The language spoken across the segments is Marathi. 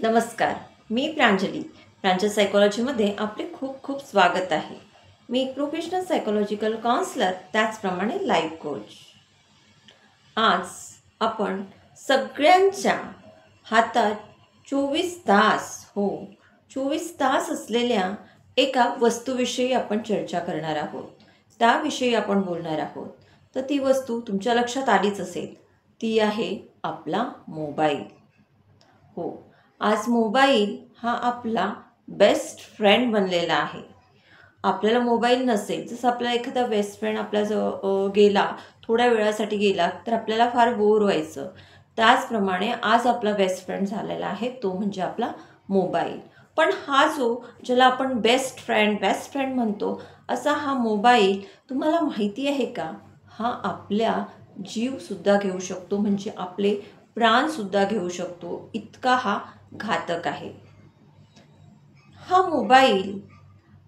नमस्कार. मी प्रांजल सायकोलॉजीमध्ये आपले खूप खूप स्वागत आहे. मी एक प्रोफेशनल सायकोलॉजिकल काउन्सलर, त्याचप्रमाणे लाईफ कोच. आज आपण सगळ्यांच्या हातात 24 तास असलेल्या एका वस्तूविषयी आपण चर्चा करणार आहोत. त्याविषयी आपण बोलणार आहोत. तर ती वस्तू तुमच्या लक्षात आलीच असेल. ती आहे आपला मोबाईल. हो, आज मोबाईल हा आपला बेस्ट फ्रेंड बनलेला आहे. आपल्याला मोबाईल नसेल, जसं आपला एखादा बेस्ट फ्रेंड आपल्याजवळ गेला, थोड्या वेळासाठी गेला, तर आपल्याला फार बोर व्हायचं. त्याचप्रमाणे आज आपला बेस्ट फ्रेंड झालेला आहे, तो म्हणजे आपला मोबाईल. पण हा जो ज्याला आपण बेस्ट फ्रेंड म्हणतो, असा हा मोबाईल तुम्हाला माहिती आहे का? हा आपल्या जीवसुद्धा घेऊ शकतो, म्हणजे आपले प्राणसुद्धा घेऊ शकतो, इतका हा घातक आहे. हा मोबाईल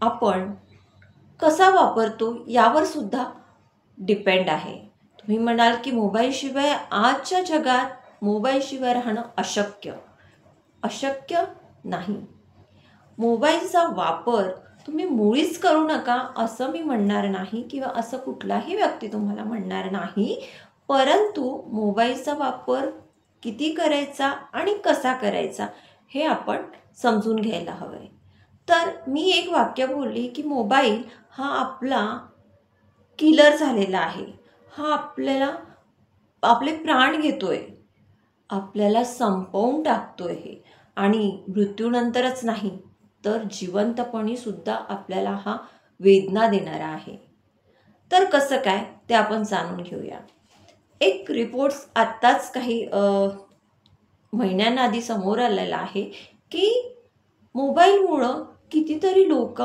आपण कसा वापरतो यावर सुद्धा डिपेंड आहे. तुम्ही म्हणाल की मोबाईलशिवाय आजच्या जगात मोबाईलशिवाय राहणं अशक्य नाही. मोबाईलचा वापर तुम्ही मुळीच करू नका असं मी म्हणणार नाही, किंवा असं कुठलाही व्यक्ती तुम्हाला म्हणणार नाही. परंतु मोबाईलचा वापर किती करायचा आणि कसा करायचा हे आपण समजून घ्यायला हवं आहे. तर मी एक वाक्य बोलली की मोबाईल हा आपला किलर झालेला आहे. हा आपले प्राण घेतोय, आपल्याला संपवून टाकतोय हे. आणि मृत्यूनंतरच नाही, तर जिवंतपणी सुद्धा आपल्याला हा वेदना देणारा आहे. तर कसं काय ते आपण जाणून घेऊया. एक रिपोर्ट्स आत्ताच काही महिन्यांआधी समोर आलेला आहे की मोबाईलमुळं कितीतरी लोक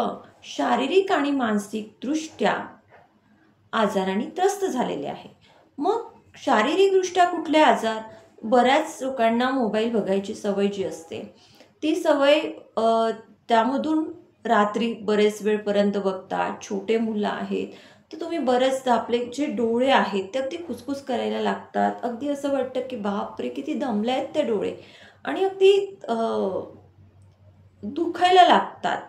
शारीरिक आणि मानसिकदृष्ट्या आजाराने त्रस्त झालेले आहे. मग शारीरिकदृष्ट्या कुठले आजार? बऱ्याच लोकांना मोबाईल बघायची सवय जी असते, ती सवय त्यामधून रात्री बरेच वेळपर्यंत बघतात. छोटे मुलं आहेत तर तुम्ही बरेचदा आपले जे डोळे आहेत ते अगदी खुसखुस करायला लागतात. अगदी असं वाटतं की बापरे, किती दमले आहेत ते डोळे, आणि अगदी दुखायला लागतात.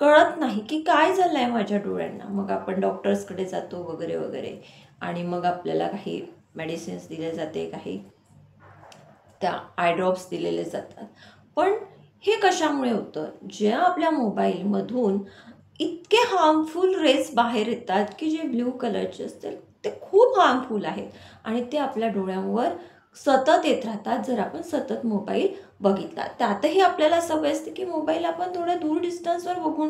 कळत नाही की काय झालं आहे माझ्या डोळ्यांना. मग आपण डॉक्टर्सकडे जातो वगैरे वगैरे, आणि मग आपल्याला काही मेडिसिन्स दिले जाते, काही त्या आय ड्रॉप्स दिलेले जातात. पण हे कशामुळे होतं? ज्या आपल्या मोबाईलमधून इतके हार्मफुल रेस बाहेर येतात की जे ब्ल्यू कलरचे असतील ते खूप हार्मफुल आहेत, आणि ते आपल्या डोळ्यांवर सतत येत राहतात जर आपण सतत मोबाईल बघितला. त्यातही आपल्याला सवय असते की मोबाईल आपण थोड्या दूर डिस्टन्सवर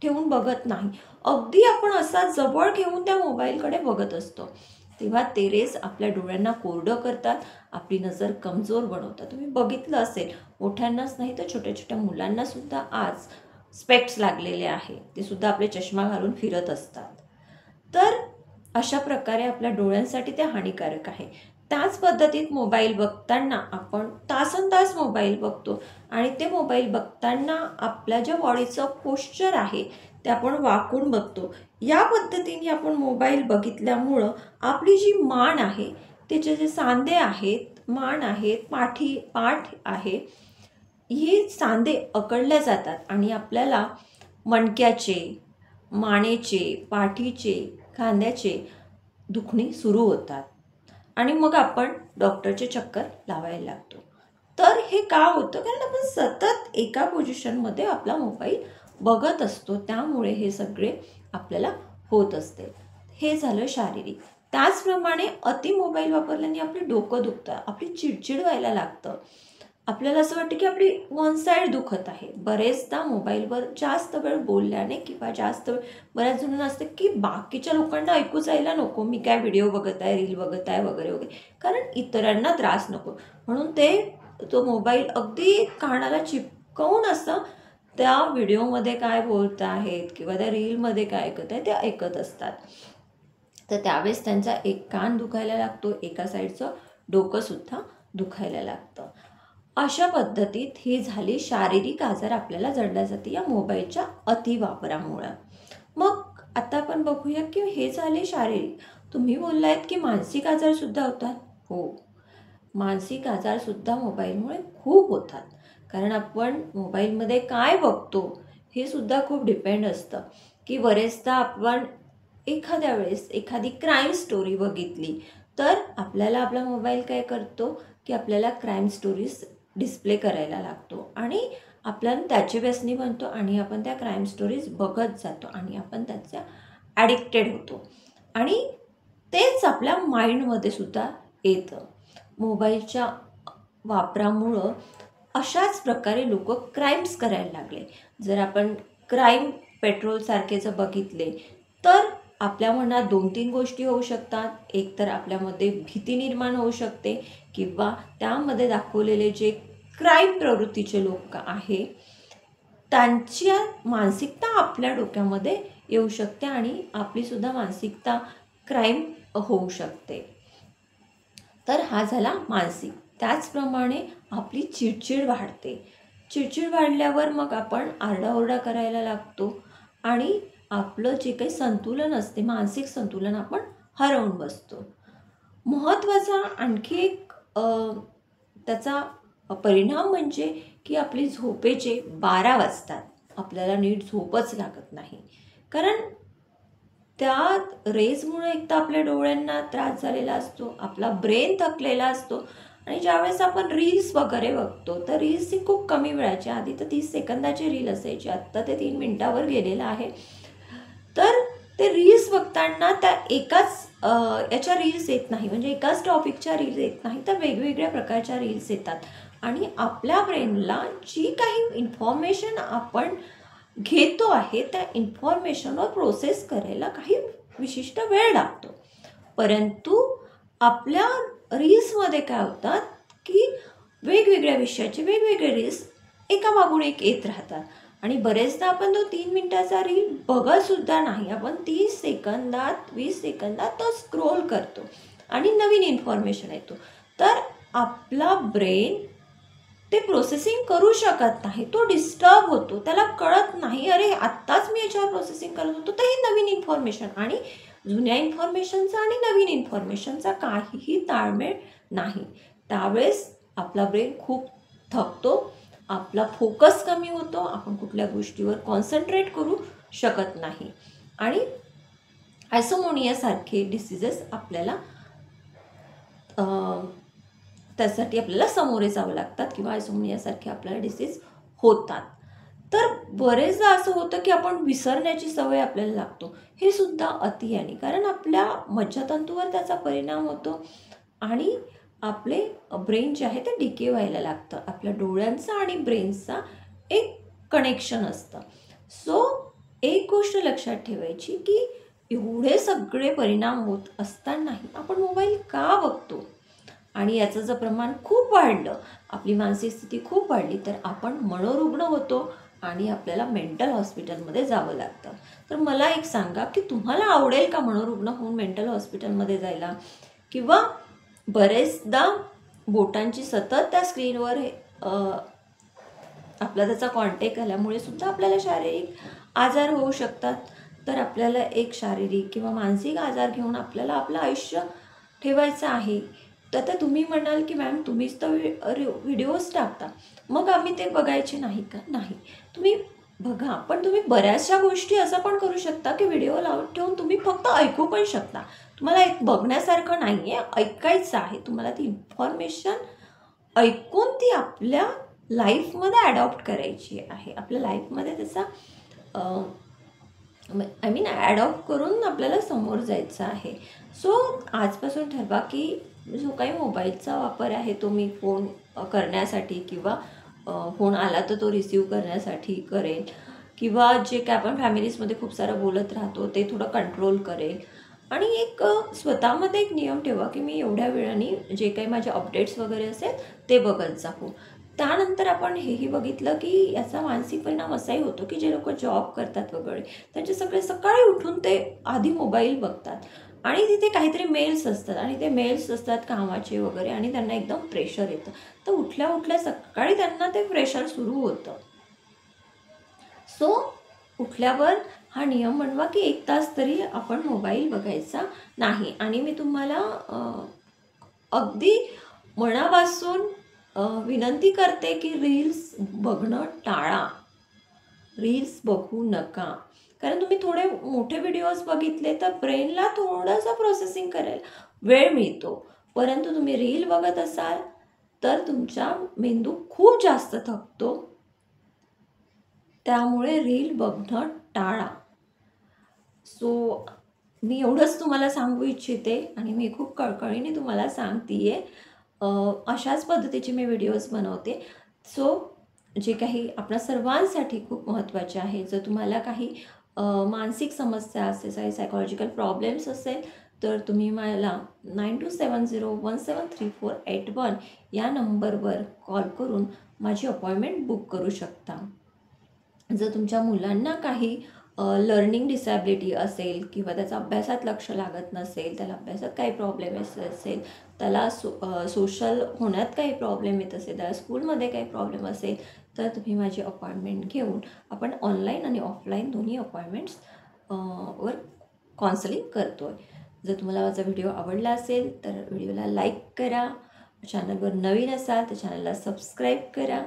ठेवून बघत नाही. अगदी आपण असा जवळ घेऊन त्या मोबाईलकडे बघत असतो. तेव्हा ते रेस आपल्या डोळ्यांना कोरडं करतात, आपली नजर कमजोर बनवतात. तुम्ही बघितलं असेल, मोठ्यांनाच नाही तर छोट्या छोट्या मुलांना सुद्धा आज स्पेक्ट्स लागलेले आहे. ते सुद्धा आपले चष्मा घालून फिरत असतात. तर अशा प्रकारे आपल्या डोळ्यांसाठी ते हानिकारक आहे. त्याच पद्धतीत मोबाईल बघताना आपण तासनतास मोबाईल बघतो, आणि ते मोबाईल बघताना आपल्या ज्या बॉडीचं पोश्चर आहे ते आपण वाकून बघतो. या पद्धतीने आपण मोबाईल बघितल्यामुळं आपली जी मान आहे, त्याचे जे सांधे आहेत, मान आहेत, पाठ आहे, हे सांधे अकडले जातात आणि आपल्याला मणक्याचे, मानेचे, पाठीचे, खांद्याचे दुखणी सुरू होतात, आणि मग आपण डॉक्टरचे चक्कर लावायला लागतो. तर हे का होतं? कारण आपण सतत एका पोझिशनमध्ये आपला मोबाईल बघत असतो, त्यामुळे हे सगळे आपल्याला होत असते. हे झालं शारीरिक. त्याचप्रमाणे अति मोबाईल वापरल्याने आपले डोकं दुखतं, आपली चिडचिड व्हायला लागतं. आपल्याला असं वाटतं की आपली वन साईड दुखत आहे. बरेचदा मोबाईलवर जास्त वेळ बोलल्याने, किंवा जास्त वेळ बऱ्याच जणांना असतं की बाकीच्या लोकांना ऐकू जायला नको, मी काय व्हिडिओ बघत आहे, रील बघत आहे वगैरे वगैरे, कारण इतरांना त्रास नको म्हणून ते तो मोबाईल अगदी कानाला चिपकवून असं त्या व्हिडिओमध्ये काय बोलत आहेत किंवा त्या रीलमध्ये काय ऐकत आहे ते ऐकत असतात. तर त्यावेळेस त्यांचा एक कान दुखायला लागतो, एका साईडचं डोकंसुद्धा दुखायला लागतं. अशा पद्धतीत ही झाली शारीरिक आजार आपल्याला जडल्या जाते या मोबाईलच्या अतिवापरामुळं. मग आता आपण बघूया की हे झाले शारीरिक. तुम्ही बोललात की मानसिक आजारसुद्धा होतात. हो, मानसिक आजारसुद्धा मोबाईलमुळे खूप होतात. कारण आपण मोबाईलमध्ये काय बघतो हे सुद्धा खूप डिपेंड असतं, की बरेचदा आपण एखाद्या वेळेस एखादी क्राईम स्टोरी बघितली तर आपल्याला आपला मोबाईल काय करतो, की आपल्याला क्राईम स्टोरीज डिस्प्ले करायला लागतो आणि आपल्याला त्याचे व्यसनी बनतो आणि आपण त्या क्राईम स्टोरीज बघत जातो आणि आपण त्याच्या ॲडिक्टेड होतो आणि तेच आपल्या माइंडमध्ये सुद्धा येतं. मोबाईलच्या वापरामुळं अशाच प्रकारे लोक क्राईम्स करायला लागले. जर आपण क्राईम पेट्रोलसारखे जर बघितले तर आपल्या मनात 2-3 गोष्टी होऊ शकतात. एक तर आपल्यामध्ये भीती निर्माण होऊ शकते किंवा त्यामध्ये दाखवलेले जे क्राईम प्रवृत्तीचे लोक आहे त्यांची मानसिकता आपल्या डोक्यामध्ये येऊ शकते आणि आपलीसुद्धा मानसिकता क्राईम होऊ शकते. तर हा झाला मानसिक. त्याचप्रमाणे आपली चिडचिड वाढते. चिडचिड वाढल्यावर मग आपण आरडाओरडा करायला लागतो आणि आपलं जे काही संतुलन असते, मानसिक संतुलन आपण हरवून बसतो. महत्त्वाचा आणखी एक त्याचा परिणाम म्हणजे की आपली झोपेचे 12 वाजतात. आपल्याला नीट झोपच लागत नाही. कारण त्या रेजमुळे एक तर आपल्या डोळ्यांना त्रास झालेला असतो, आपला ब्रेन थकलेला असतो आणि ज्यावेळेस आपण रील्स वगैरे बघतो तर रील्स ही खूप कमी वेळाची, आधी तर 30 सेकंदाची रील असायची, आत्ता ते 3 मिनिटावर गेलेलं आहे. तर ते रील्स बघताना त्या एकाच याच्या रील्स येत नाही, म्हणजे एकाच टॉपिकच्या रील्स येत नाही, तर वेगवेगळ्या प्रकारच्या रील्स येतात आणि आपल्या ब्रेनला जी काही इन्फॉर्मेशन आपण घेतो आहे त्या इन्फॉर्मेशनवर प्रोसेस करायला काही विशिष्ट वेळ लागतो. परंतु आपल्या रील्समध्ये काय होतात, की वेगवेगळ्या विषयाचे वेगवेगळे रील्स एकामागून एक येत राहतात आणि बरेचदा आपण तो 3 मिनिटाचा रील बघतसुद्धा नाही. आपण 30 सेकंदात 20 सेकंदात तो स्क्रोल करतो आणि नवीन इन्फॉर्मेशन येतो. तर आपला ब्रेन ते प्रोसेसिंग करू शकत नाही, तो डिस्टर्ब होतो, त्याला कळत नाही अरे आत्ताच मी याच्यावर प्रोसेसिंग करत होतो तर ही नवीन इन्फॉर्मेशन आणि जुन्या इन्फॉर्मेशनचा आणि नवीन इन्फॉर्मेशनचा काहीही ताळमेळ नाही. त्यावेळेस आपला ब्रेन खूप थकतो, आपला फोकस कमी होतो, आपण कुठल्या गोष्टीवर कॉन्सन्ट्रेट करू शकत नाही आणि आयसोमोनियासारखे डिसीजेस आपल्याला त्यासाठी आपल्याला सामोरे जावं लागतात किंवा आयसोमनियासारखे आपल्याला डिसीज होतात. तर बरेचदा असं होतं की आपण विसरण्याची सवय आपल्याला लागतो. हे सुद्धा अति आहे, कारण आपल्या मज्जातंतूवर त्याचा परिणाम होतो आणि आपले ब्रेन जे आहे ते डिके व्हायला लागतं. आपल्या डोळ्यांचा आणि ब्रेनचा एक कनेक्शन असतं. सो एक गोष्ट लक्षात ठेवायची की एवढे सगळे परिणाम होत असतानाही आपण मोबाईल का बघतो आणि याचं जर प्रमाण खूप वाढलं, आपली मानसिक स्थिती खूप वाढली तर आपण मनोरुग्ण होतो आणि आपल्याला मेंटल हॉस्पिटलमध्ये जावं लागतं. तर मला एक सांगा की तुम्हाला आवडेल का मनोरुग्ण होऊन मेंटल हॉस्पिटलमध्ये जायला? किंवा बरेचदा बोटांची सतत त्या स्क्रीनवर आपला त्याचा कॉन्टॅक्ट आल्यामुळे सुद्धा आपल्याला शारीरिक आजार होऊ शकतात. तर आपल्याला एक शारीरिक किंवा मानसिक आजार घेऊन आपल्याला आपलं आयुष्य ठेवायचं आहे. तर आता तुम्ही म्हणाल की मॅम तुम्हीच तर व्हिडिओज टाकता, मग आम्ही ते बघायचे नाही का? नाही, तुम्ही बघा, पण तुम्ही बऱ्याचशा गोष्टी असं पण करू शकता की व्हिडिओ लावून ठेवून तुम्ही फक्त ऐकू पण शकता. तुम्हाला एक बघण्यासारखं नाही आहे, ऐकायचं आहे. तुम्हाला ती इन्फॉर्मेशन ऐकून ती आपल्या लाईफमध्ये ॲडॉप्ट करायची आहे. आपल्या लाईफमध्ये त्याचा ॲडॉप्ट करून आपल्याला समोर जायचं आहे. सो आजपासून ठरवा की जो काही मोबाईलचा वापर आहे तो मी फोन करण्यासाठी किंवा फोन आला तर तो रिसीव करण्यासाठी करेल किंवा जे काय आपण फॅमिलीजमध्ये खूप सारं बोलत राहतो ते थोडं कंट्रोल करेल आणि एक स्वतःमध्ये एक नियम ठेवा की मी एवढ्या वेळाने जे काही माझे अपडेट्स वगैरे असेल ते बघत जाऊ. त्यानंतर आपण हेही बघितलं की याचा मानसिक परिणाम असाही होतो की जे लोक जॉब करतात वगैरे त्यांचे सगळे सकाळी उठून ते आधी मोबाईल बघतात आणि तिथे काहीतरी मेल्स असतात आणि ते मेल्स असतात कामाचे वगैरे आणि त्यांना एकदम प्रेशर येतं. तर उठल्या उठल्या सकाळी त्यांना ते प्रेशर सुरू होतं. सो उठल्यावर हा नियम बनवा की 1 तास तरी आपण मोबाईल बघायचा नाही आणि मी तुम्हाला अगदी मनापासून विनंती करते की रील्स बघणं टाळा. रील्स बघू नका. कारण तुम्ही थोडे मोठे व्हिडिओज बघितले तर ब्रेनला थोडंसं प्रोसेसिंग करायला वेळ मिळतो. परंतु तुम्ही रील बघत असाल तर तुमचा मेंदू खूप जास्त थकतो. त्यामुळे रील बघणं टाळा. सो मी एवढंच तुम्हाला सांगू इच्छिते आणि मी खूप कळकळीने तुम्हाला सांगते अशाच पद्धतीचे मी व्हिडिओज बनवते. सो जे काही आपल्या सर्वांसाठी खूप महत्त्वाचे आहे. जर तुम्हाला काही मानसिक समस्या असेल, काही सायकॉलॉजिकल प्रॉब्लेम्स असेल, तर तुम्ही मला 9270173481 या नंबरवर कॉल करून माझी अपॉइंटमेंट बुक करू शकता. जर तुमच्या मुलांना काही लर्निंग डिसॅबिलिटी असेल किंवा त्याचा अभ्यासात लक्ष लागत नसेल, त्याला अभ्यासात काही प्रॉब्लेम असेल, त्याला सोशल होण्यात काही प्रॉब्लेम येत असेल, त्याला स्कूलमध्ये काही प्रॉब्लेम असेल, तर तुम्ही माझी अपॉइंटमेंट घेऊन आपण ऑनलाईन आणि ऑफलाईन दोन्ही अपॉइंटमेंट्स वर काउन्सिलिंग करतो आहे. जर तुम्हाला माझा व्हिडिओ आवडला असेल तर व्हिडिओला लाईक करा. चॅनलवर नवीन असाल तर चॅनलला सबस्क्राईब करा.